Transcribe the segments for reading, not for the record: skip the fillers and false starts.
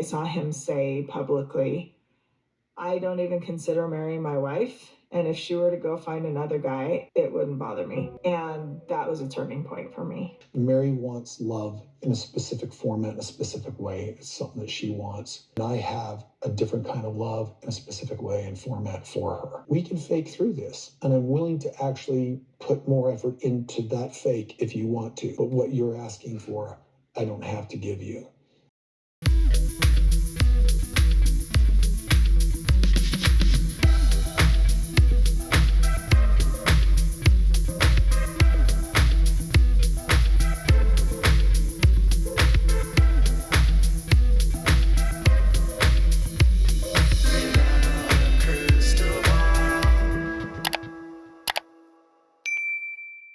saw him say publicly, I don't even consider Meri my wife. And if she were to go find another guy, it wouldn't bother me. And that was a turning point for me. Meri wants love in a specific format, in a specific way. It's something that she wants. And I have a different kind of love in a specific way and format for her. We can fake through this. And I'm willing to actually put more effort into that fake if you want to. But what you're asking for, I don't have to give you.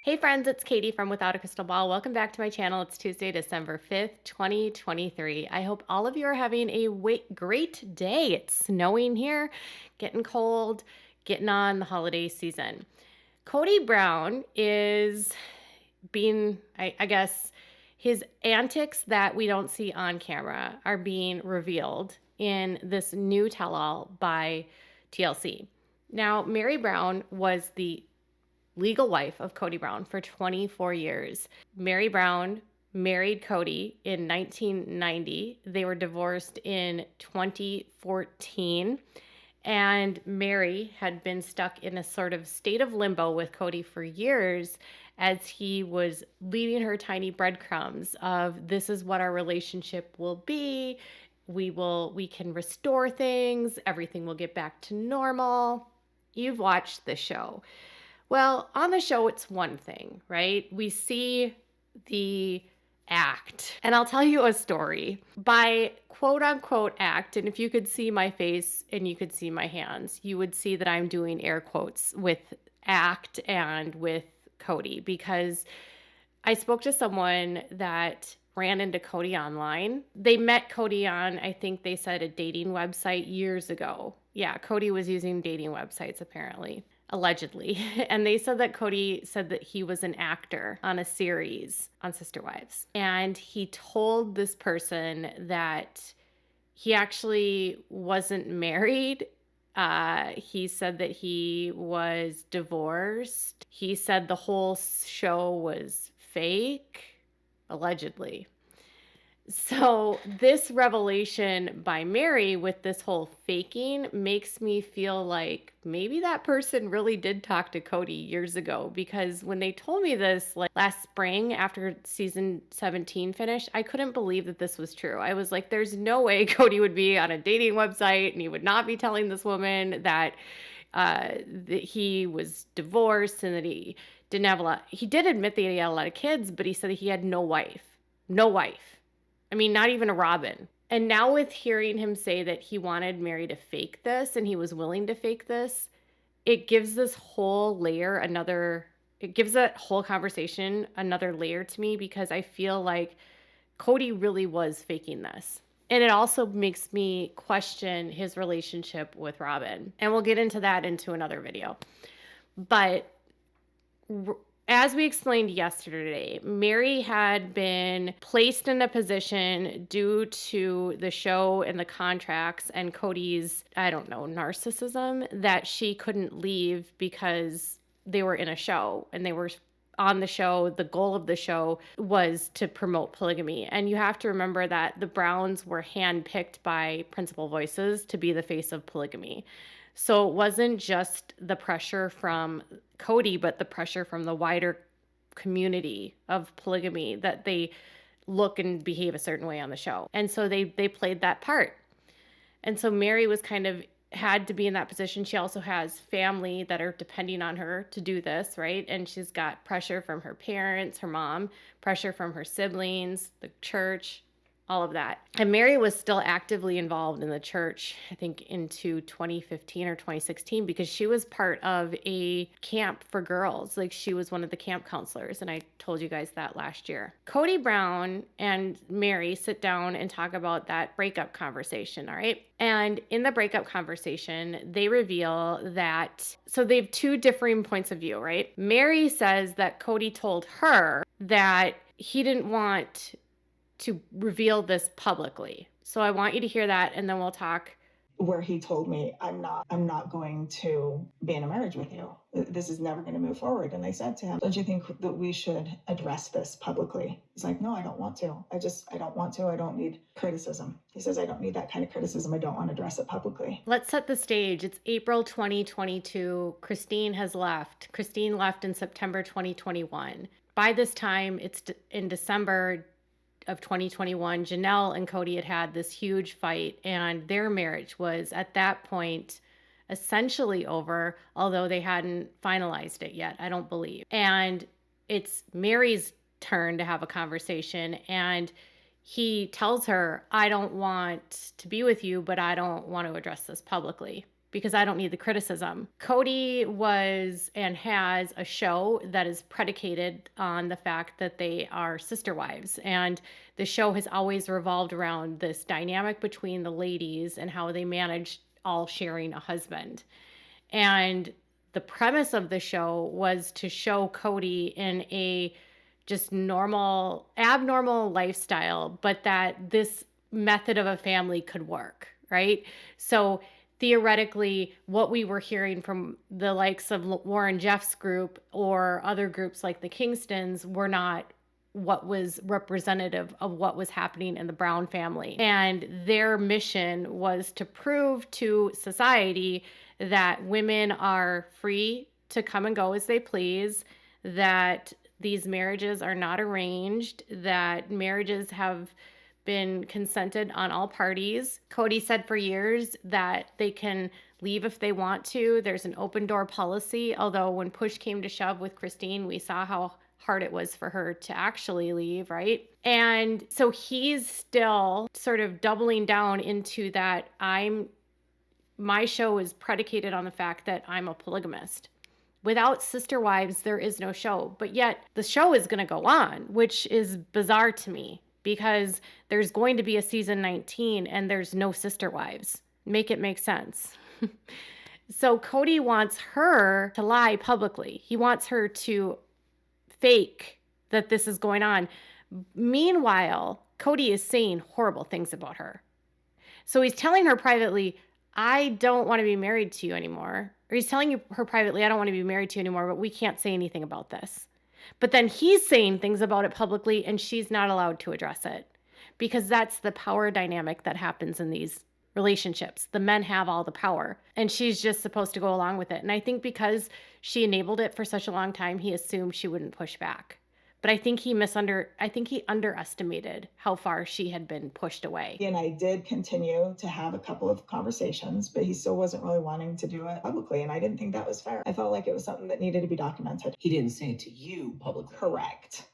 Hey friends, it's Katie from Without a Crystal Ball. Welcome back to my channel. It's Tuesday, December 5th, 2023. I hope all of you are having a great day. It's snowing here, getting cold, getting on the holiday season. Kody Brown is being, I guess, his antics that we don't see on camera are being revealed in this new tell-all by TLC. Now, Meri Brown was the legal wife of Kody Brown for 24 years. Meri Brown married Cody in 1990. They were divorced in 2014. And Meri had been stuck in a sort of state of limbo with Cody for years as he was leaving her tiny breadcrumbs of this is what our relationship will be. We can restore things. Everything will get back to normal. You've watched the show. Well, on the show, it's one thing, right? We see the act. And I'll tell you a story. By quote unquote act, and if you could see my face and you could see my hands, you would see that I'm doing air quotes with act and with Cody, because I spoke to someone that ran into Cody online. They met Cody on, I think they said, a dating website years ago. Yeah, Cody was using dating websites apparently. Allegedly. And they said that Cody said that he was an actor on a series on Sister Wives. And he told this person that he actually wasn't married. He said that he was divorced. He said the whole show was fake, allegedly. So this revelation by Meri with this whole faking makes me feel like maybe that person really did talk to Cody years ago, because when they told me this like last spring after season 17 finished, I couldn't believe that this was true. I was like, there's no way Cody would be on a dating website and he would not be telling this woman that he was divorced and that he didn't have a lot. He did admit that he had a lot of kids, but he said that he had no wife. No wife. I mean, not even a Robin. And now with hearing him say that he wanted Meri to fake this and he was willing to fake this, it gives this whole layer it gives that whole conversation another layer to me, because I feel like Cody really was faking this. And it also makes me question his relationship with Robin. And we'll get into that into another video. But as we explained yesterday, Meri had been placed in a position due to the show and the contracts and Cody's, narcissism, that she couldn't leave because they were in a show and they were on the show. The goal of the show was to promote polygamy. And you have to remember that the Browns were handpicked by Principal Voices to be the face of polygamy. So it wasn't just the pressure from Cody, but the pressure from the wider community of polygamy that they look and behave a certain way on the show. And so they played that part. And so Meri was kind of had to be in that position. She also has family that are depending on her to do this, right? And she's got pressure from her parents, her mom, pressure from her siblings, the church, all of that. And Meri was still actively involved in the church, I think into 2015 or 2016, because she was part of a camp for girls. Like, she was one of the camp counselors. And I told you guys that last year. Kody Brown and Meri sit down and talk about that breakup conversation, all right? And in the breakup conversation, they reveal that, so they have two differing points of view, right? Meri says that Cody told her that he didn't want to reveal this publicly. So I want you to hear that, and then we'll talk. Where he told me, I'm not going to be in a marriage with you. This is never going to move forward. And I said to him, don't you think that we should address this publicly? He's like, no, I don't want to. I don't want to. I don't need criticism. He says, I don't need that kind of criticism. I don't want to address it publicly. Let's set the stage. It's April 2022. Christine has left. Christine left in September 2021. By this time, it's in December of 2021, Janelle and Cody had this huge fight, and their marriage was at that point essentially over, although they hadn't finalized it yet, I don't believe. And it's Meri's turn to have a conversation, and he tells her, I don't want to be with you, but I don't want to address this publicly because I don't need the criticism. Cody was and has a show that is predicated on the fact that they are sister wives. And the show has always revolved around this dynamic between the ladies and how they manage all sharing a husband. And the premise of the show was to show Cody in a just abnormal lifestyle, but that this method of a family could work, right? So theoretically, what we were hearing from the likes of Warren Jeff's group or other groups like the Kingstons were not what was representative of what was happening in the Brown family. And their mission was to prove to society that women are free to come and go as they please, that these marriages are not arranged, that marriages have been consented on all parties. Cody said for years that they can leave if they want to. There's an open door policy, although when push came to shove with Christine, we saw how hard it was for her to actually leave, right? And so he's still sort of doubling down into that my show is predicated on the fact that I'm a polygamist. Without sister wives, there is no show, but yet the show is going to go on, which is bizarre to me, because there's going to be a season 19 and there's no sister wives. Make it make sense. So Cody wants her to lie publicly. He wants her to fake that this is going on. Meanwhile, Cody is saying horrible things about her. So he's telling her privately, I don't want to be married to you anymore. Or he's telling her privately, I don't want to be married to you anymore, but we can't say anything about this. But then he's saying things about it publicly, and she's not allowed to address it, because that's the power dynamic that happens in these relationships. The men have all the power, and she's just supposed to go along with it. And I think because she enabled it for such a long time, he assumed she wouldn't push back. But I think he underestimated how far she had been pushed away. And I did continue to have a couple of conversations, but he still wasn't really wanting to do it publicly. And I didn't think that was fair. I felt like it was something that needed to be documented. He didn't say it to you publicly. Correct.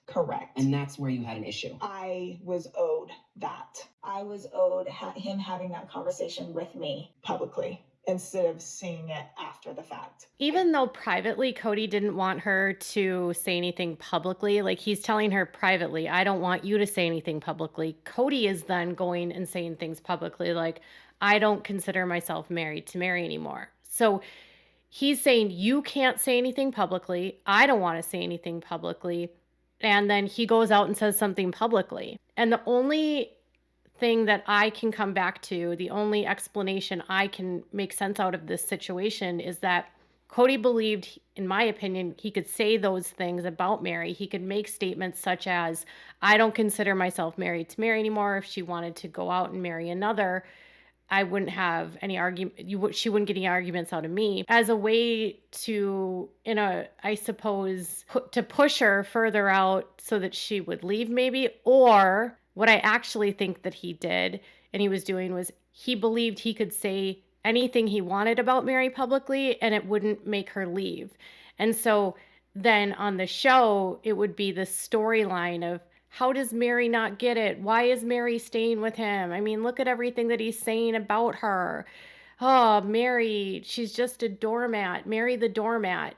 And that's where you had an issue. I was owed that. I was owed him having that conversation with me publicly, instead of seeing it after the fact. Even though privately, Cody didn't want her to say anything publicly, like he's telling her privately, I don't want you to say anything publicly. Cody is then going and saying things publicly like, I don't consider myself married to Meri anymore. So he's saying, you can't say anything publicly. I don't want to say anything publicly. And then he goes out and says something publicly. And the only thing that I can come back to, the only explanation I can make sense out of this situation is that Cody believed, in my opinion, he could say those things about Meri. He could make statements such as, I don't consider myself married to Meri anymore. If she wanted to go out and marry another, I wouldn't have any argument. She wouldn't get any arguments out of me, as a way to, I suppose, to push her further out so that she would leave maybe. Or what I actually think that he did and he was doing was he believed he could say anything he wanted about Meri publicly and it wouldn't make her leave. And so then on the show, it would be this storyline of, how does Meri not get it? Why is Meri staying with him? I mean, look at everything that he's saying about her. Oh, Meri, she's just a doormat. Meri the doormat.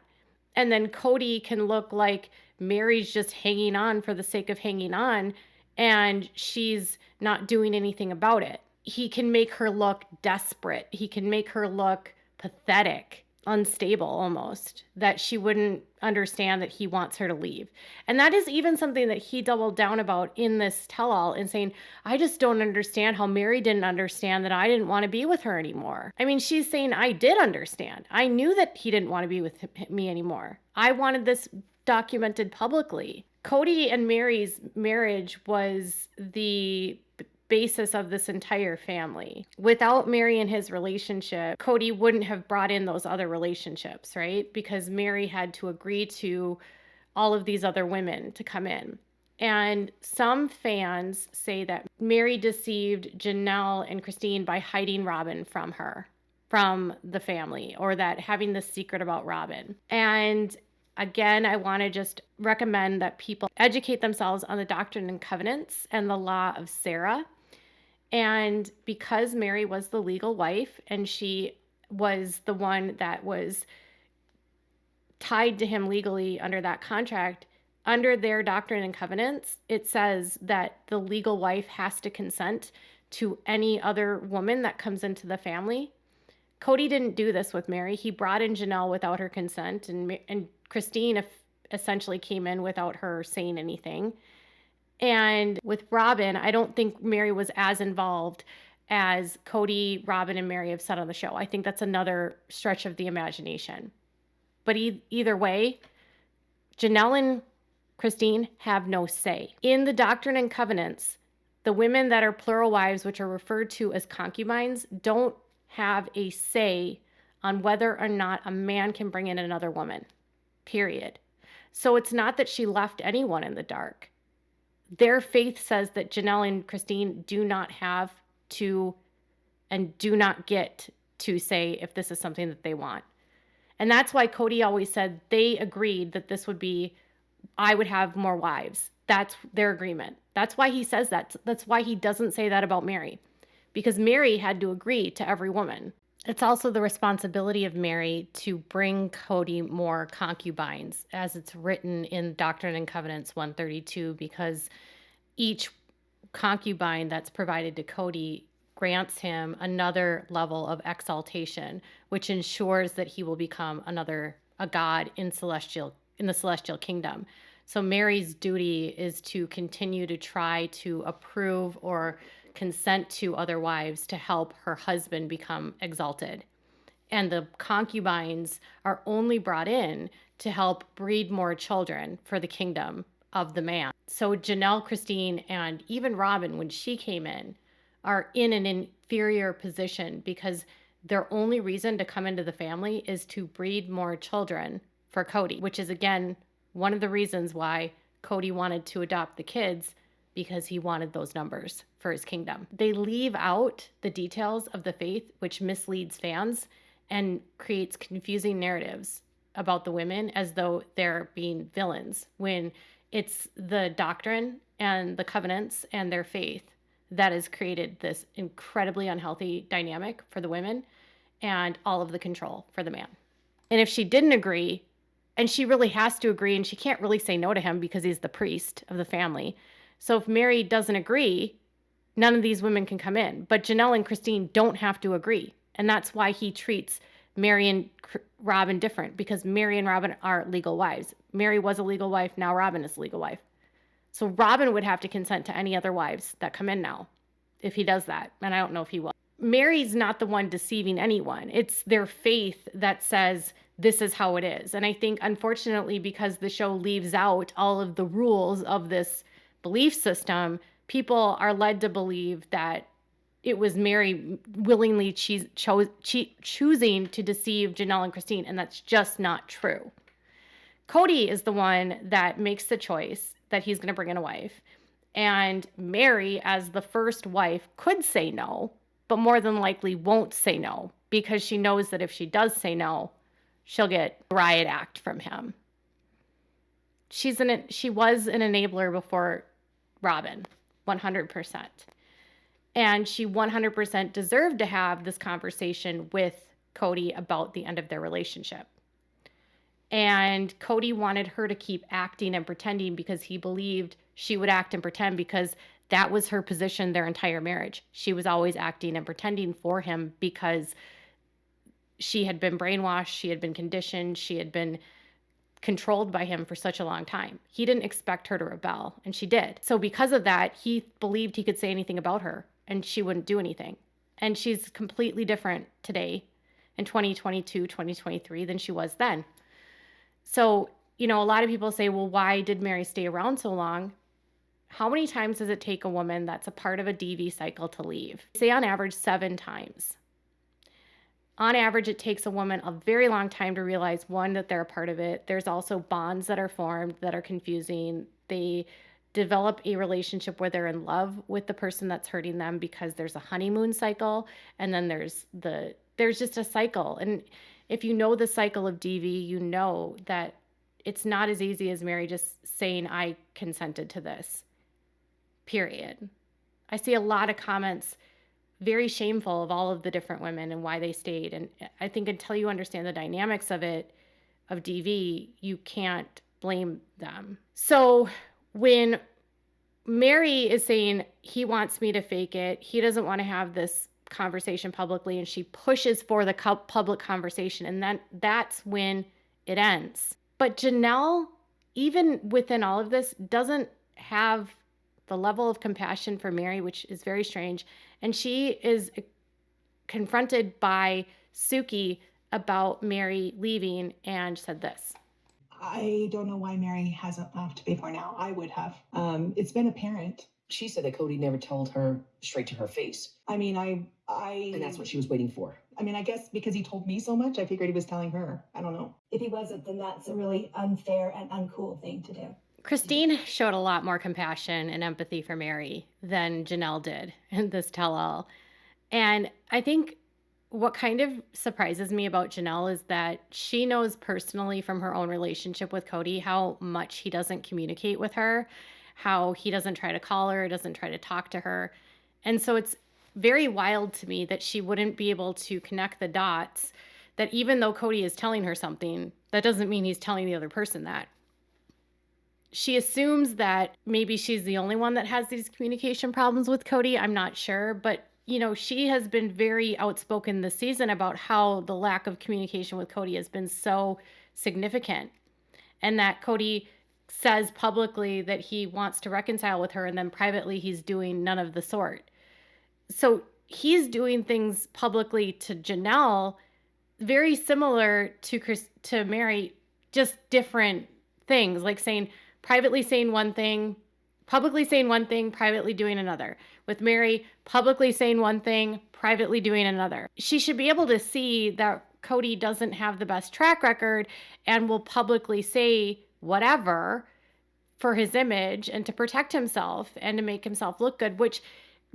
And then Cody can look like Meri's just hanging on for the sake of hanging on, and she's not doing anything about it. He can make her look desperate. He can make her look pathetic. unstable almost, that she wouldn't understand that he wants her to leave. And that is even something that he doubled down about in this tell-all and saying, I just don't understand how Meri didn't understand that I didn't want to be with her anymore. I mean, she's saying, I did understand. I knew that he didn't want to be with me anymore. I wanted this documented publicly. Kody and Meri's marriage was the basis of this entire family. Without Meri and his relationship, Kody wouldn't have brought in those other relationships, right? Because Meri had to agree to all of these other women to come in. And some fans say that Meri deceived Janelle and Christine by hiding Robin from her, from the family, or that having this secret about Robin. And again, I want to just recommend that people educate themselves on the Doctrine and Covenants and the law of Sarah. And because Meri was the legal wife and she was the one that was tied to him legally under that contract, under their Doctrine and Covenants, it says that the legal wife has to consent to any other woman that comes into the family. Kody didn't do this with Meri. He brought in Janelle without her consent, and Christine essentially came in without her saying anything. And with Robin, I don't think Meri was as involved as Kody, Robin, and Meri have said on the show. I think that's another stretch of the imagination. But either way, Janelle and Christine have no say. In the Doctrine and Covenants, the women that are plural wives, which are referred to as concubines, don't have a say on whether or not a man can bring in another woman, period. So it's not that she left anyone in the dark. Their faith says that Janelle and Christine do not have to and do not get to say if this is something that they want. And that's why Kody always said they agreed that this would be, I would have more wives. That's their agreement. That's why he says that. That's why he doesn't say that about Meri, because Meri had to agree to every woman. It's also the responsibility of Meri to bring Kody more concubines, as it's written in Doctrine and Covenants 132, because each concubine that's provided to Kody grants him another level of exaltation, which ensures that he will become a god in the celestial kingdom. So Meri's duty is to continue to try to approve or consent to other wives to help her husband become exalted. And the concubines are only brought in to help breed more children for the kingdom of the man. So Janelle, Christine, and even Robin, when she came in, are in an inferior position because their only reason to come into the family is to breed more children for Kody, which is, again, one of the reasons why Kody wanted to adopt the kids, because he wanted those numbers for his kingdom. They leave out the details of the faith, which misleads fans and creates confusing narratives about the women as though they're being villains, when it's the doctrine and the covenants and their faith that has created this incredibly unhealthy dynamic for the women and all of the control for the man. And if she didn't agree, and she really has to agree, and she can't really say no to him because he's the priest of the family. So if Meri doesn't agree, none of these women can come in. But Janelle and Christine don't have to agree. And that's why he treats Meri and Robin different, because Meri and Robin are legal wives. Meri was a legal wife. Now Robin is a legal wife. So Robin would have to consent to any other wives that come in now if he does that. And I don't know if he will. Meri's not the one deceiving anyone. It's their faith that says this is how it is. And I think, unfortunately, because the show leaves out all of the rules of this belief system, people are led to believe that it was Meri willingly choosing to deceive Janelle and Christine, and that's just not true. Kody is the one that makes the choice that he's going to bring in a wife. And Meri, as the first wife, could say no, but more than likely won't say no, because she knows that if she does say no, she'll get a riot act from him. She was an enabler before Robin, 100%. And she 100% deserved to have this conversation with Kody about the end of their relationship. And Kody wanted her to keep acting and pretending because he believed she would act and pretend, because that was her position their entire marriage. She was always acting and pretending for him because she had been brainwashed, she had been conditioned, she had been controlled by him for such a long time. He didn't expect her to rebel, and she did. So because of that, he believed he could say anything about her, and she wouldn't do anything. And she's completely different today in 2022, 2023 than she was then. So, a lot of people say, well, why did Meri stay around so long? How many times does it take a woman that's a part of a DV cycle to leave? Say on average 7 times. On average, it takes a woman a very long time to realize, one, that they're a part of it. There's also bonds that are formed that are confusing. They develop a relationship where they're in love with the person that's hurting them because there's a honeymoon cycle, and then there's just a cycle. And if you know the cycle of DV, you know that it's not as easy as Meri just saying, I consented to this, period. I see a lot of comments very shameful of all of the different women and why they stayed. And I think until you understand the dynamics of it, of DV, you can't blame them. So when Meri is saying he wants me to fake it, he doesn't want to have this conversation publicly, and she pushes for the public conversation, and then that's when it ends. But Janelle, even within all of this, doesn't have the level of compassion for Meri, which is very strange. And she is confronted by Suki about Meri leaving and said this. I don't know why Meri hasn't left before now. I would have. It's been apparent. She said that Kody never told her straight to her face. I mean, And that's what she was waiting for. I mean, I guess because he told me so much, I figured he was telling her. I don't know. If he wasn't, then that's a really unfair and uncool thing to do. Christine showed a lot more compassion and empathy for Meri than Janelle did in this tell-all. And I think what kind of surprises me about Janelle is that she knows personally from her own relationship with Kody how much he doesn't communicate with her, how he doesn't try to call her, doesn't try to talk to her. And so it's very wild to me that she wouldn't be able to connect the dots, that even though Kody is telling her something, that doesn't mean he's telling the other person that. She assumes that maybe she's the only one that has these communication problems with Kody. I'm not sure, but she has been very outspoken this season about how the lack of communication with Kody has been so significant, and that Kody says publicly that he wants to reconcile with her, and then privately he's doing none of the sort. So he's doing things publicly to Janelle very similar to Meri, just different things, like privately saying one thing, publicly saying one thing, privately doing another. With Meri, publicly saying one thing, privately doing another. She should be able to see that Kody doesn't have the best track record and will publicly say whatever for his image and to protect himself and to make himself look good, which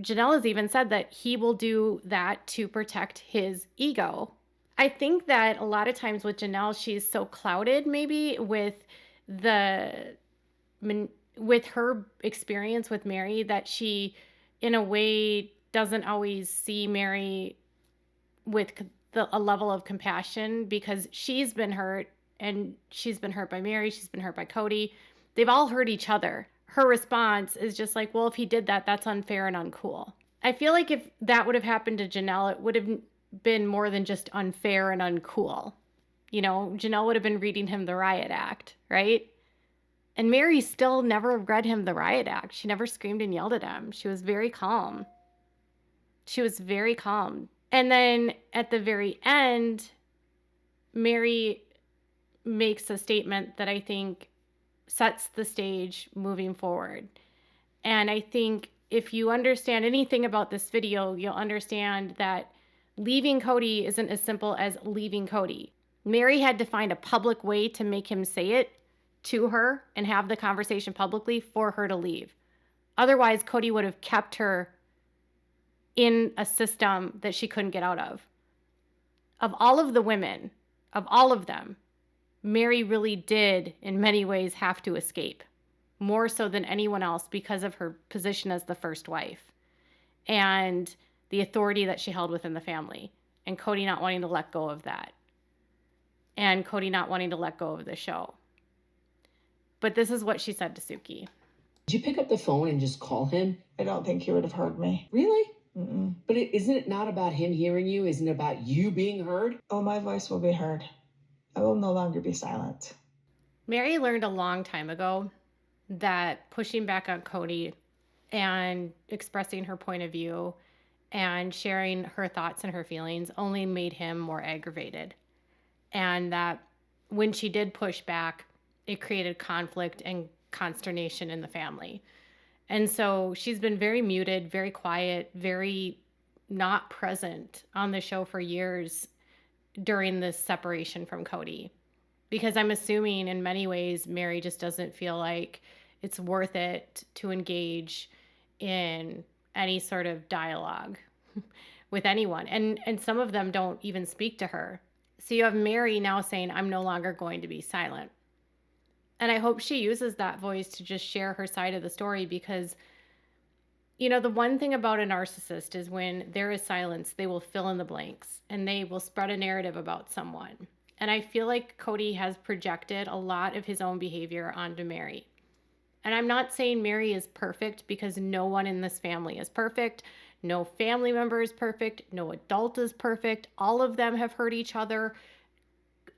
Janelle has even said that he will do that to protect his ego. I think that a lot of times with Janelle, she's so clouded maybe with her experience with Meri that she, in a way, doesn't always see Meri with a level of compassion, because she's been hurt, and she's been hurt by Meri, she's been hurt by Kody. They've all hurt each other. Her response is just like, well, if he did that, that's unfair and uncool. I feel like if that would have happened to Janelle, it would have been more than just unfair and uncool. Janelle would have been reading him the Riot Act, right? And Meri still never read him the Riot Act. She never screamed and yelled at him. She was very calm. And then at the very end, Meri makes a statement that I think sets the stage moving forward. And I think if you understand anything about this video, you'll understand that leaving Kody isn't as simple as leaving Kody. Meri had to find a public way to make him say it to her and have the conversation publicly for her to leave. Otherwise, Kody would have kept her in a system that she couldn't get out of. Of all of the women, of all of them, Meri really did, in many ways, have to escape, more so than anyone else because of her position as the first wife and the authority that she held within the family, and Kody not wanting to let go of that, and Kody not wanting to let go of the show. But this is what she said to Suki. Did you pick up the phone and just call him? I don't think he would have heard me. Really? Mm-mm. But isn't it not about him hearing you? Isn't it about you being heard? Oh, my voice will be heard. I will no longer be silent. Meri learned a long time ago that pushing back on Cody and expressing her point of view and sharing her thoughts and her feelings only made him more aggravated. And that when she did push back, it created conflict and consternation in the family. And so she's been very muted, very quiet, very not present on the show for years during this separation from Cody. Because I'm assuming in many ways, Meri just doesn't feel like it's worth it to engage in any sort of dialogue with anyone. And some of them don't even speak to her. So you have Meri now saying, I'm no longer going to be silent. And I hope she uses that voice to just share her side of the story because, you know, the one thing about a narcissist is when there is silence, they will fill in the blanks and they will spread a narrative about someone. And I feel like Cody has projected a lot of his own behavior onto Meri. And I'm not saying Meri is perfect because no one in this family is perfect. No family member is perfect. No adult is perfect. All of them have hurt each other.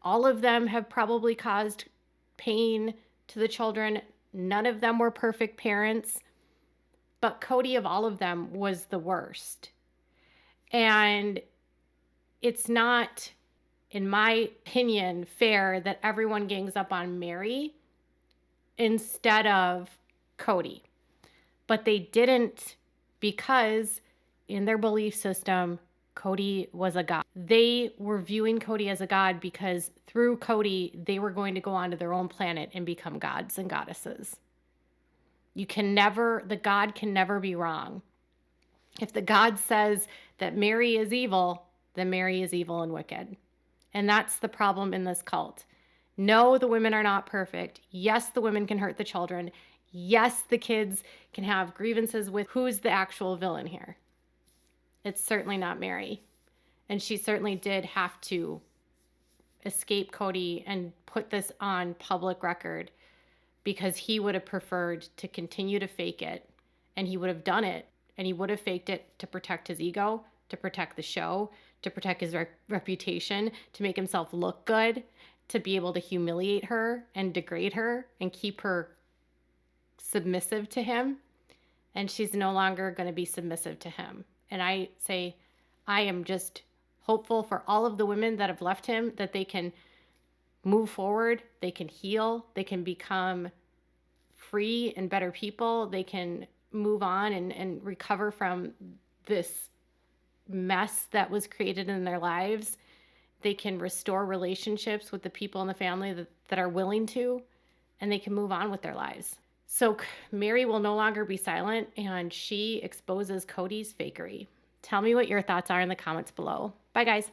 All of them have probably caused pain to the children. None of them were perfect parents. But Cody, of all of them, was the worst. And it's not, in my opinion, fair that everyone gangs up on Meri instead of Cody. But they didn't because in their belief system, Cody was a god. They were viewing Cody as a god because through Cody, they were going to go onto their own planet and become gods and goddesses. The god can never be wrong. If the god says that Meri is evil, then Meri is evil and wicked. And that's the problem in this cult. No, the women are not perfect. Yes, the women can hurt the children. Yes, the kids can have grievances with who's the actual villain here. It's certainly not Meri. And she certainly did have to escape Cody and put this on public record because he would have preferred to continue to fake it. And he would have done it. And he would have faked it to protect his ego, to protect the show, to protect his reputation, to make himself look good, to be able to humiliate her and degrade her and keep her submissive to him. And she's no longer going to be submissive to him. And I say, I am just hopeful for all of the women that have left him that they can move forward, they can heal, they can become free and better people, they can move on and recover from this mess that was created in their lives. They can restore relationships with the people in the family that are willing to, and they can move on with their lives. So Meri will no longer be silent, and she exposes Cody's fakery. Tell me what your thoughts are in the comments below. Bye, guys.